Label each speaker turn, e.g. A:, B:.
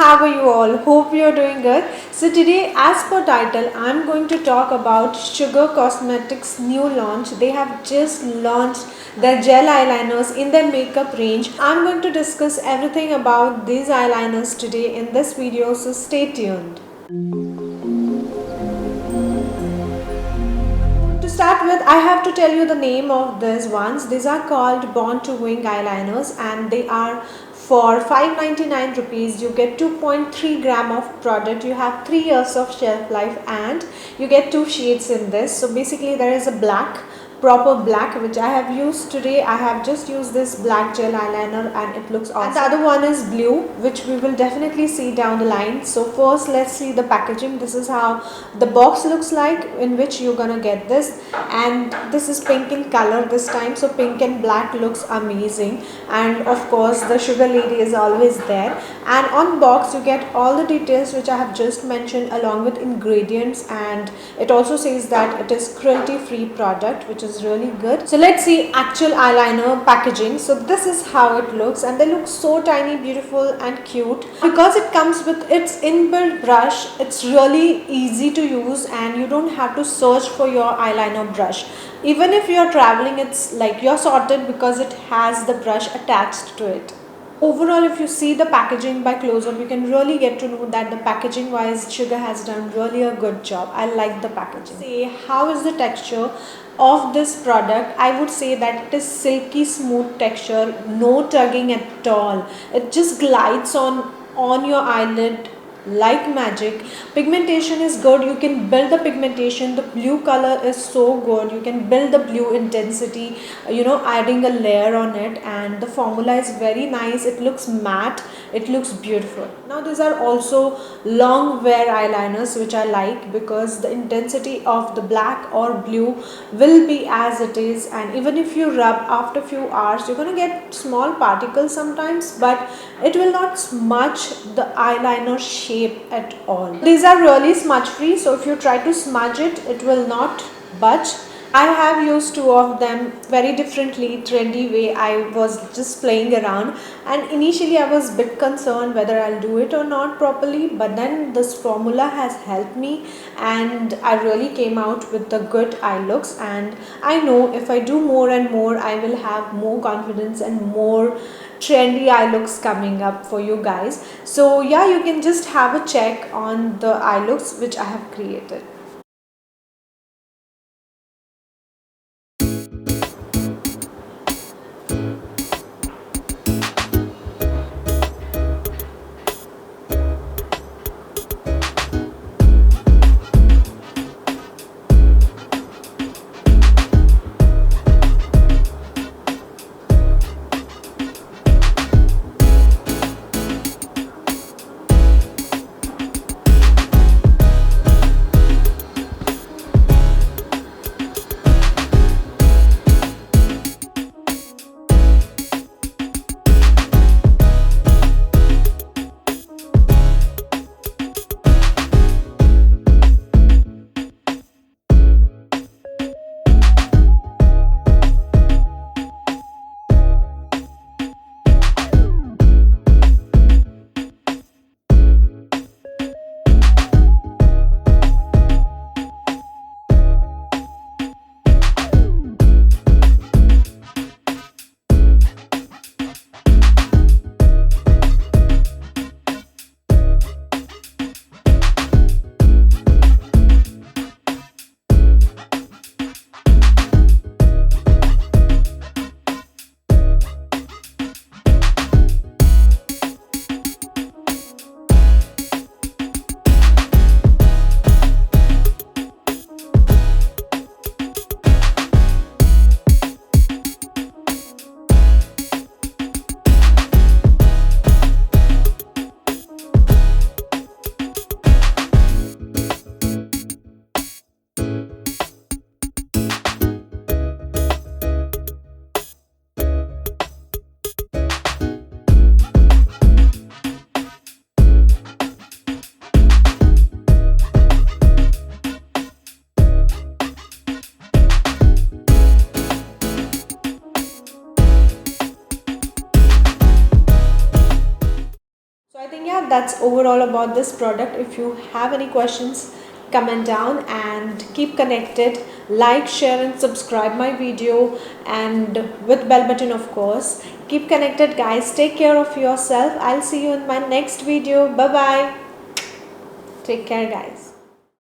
A: how are you all? Hope you're doing good. So today, as per title, I'm going to talk about Sugar Cosmetics new launch. They have just launched their gel eyeliners in their makeup range. I'm going to discuss everything about these eyeliners today in this video, so stay tuned. To start with, I have to tell you the name of these ones. These are called Born to Wing eyeliners and they are for 599 rupees. You get 2.3 gram of product. You have 3 years of shelf life and you get 2 shades in this. So basically there is a black, proper black, which I have used today. I have just used this black gel eyeliner and it looks awesome. And the other one is blue, which we will definitely see down the line. So first let's see the packaging. This is how the box looks like in which you're gonna get this, and this is pink in color this time, so pink and black looks amazing. And of course the sugar lady is always there, and on box you get all the details which I have just mentioned along with ingredients, and it also says that it is cruelty free product, which is really good. So let's see actual eyeliner packaging. So this is how it looks, and they look so tiny, beautiful and cute. Because it comes with its inbuilt brush, it's really easy to use and you don't have to search for your eyeliner brush. Even if you're traveling, it's like you're sorted because it has the brush attached to it. Overall, if you see the packaging by close-up, you can really get to know that the packaging wise Sugar has done really a good job. I like the packaging. Say, how is the texture of this product? I would say that it is silky smooth texture, no tugging at all. It just glides on your eyelid like magic. Pigmentation is good. You can build the pigmentation. The blue color is so good. You can build the blue intensity, adding a layer on it, and the formula is very nice. It looks matte, it looks beautiful. Now these are also long wear eyeliners, which I like because the intensity of the black or blue will be as it is, and even if you rub after few hours, you're gonna get small particles sometimes, but it will not smudge the eyeliner shape at all. These are really smudge free, so if you try to smudge it, it will not budge. I have used 2 of them very differently, trendy way. I was just playing around and initially I was a bit concerned whether I'll do it or not properly, but then this formula has helped me and I really came out with the good eye looks, and I know if I do more and more, I will have more confidence and more trendy eye looks coming up for you guys. So yeah, you can just have a check on the eye looks which I have created. think yeah, that's overall about this product. If you have any questions, comment down and keep connected. Like, share and subscribe my video, and with bell button of course. Keep connected guys. Take care of yourself. I'll see you in my next video. Bye bye. Take care guys.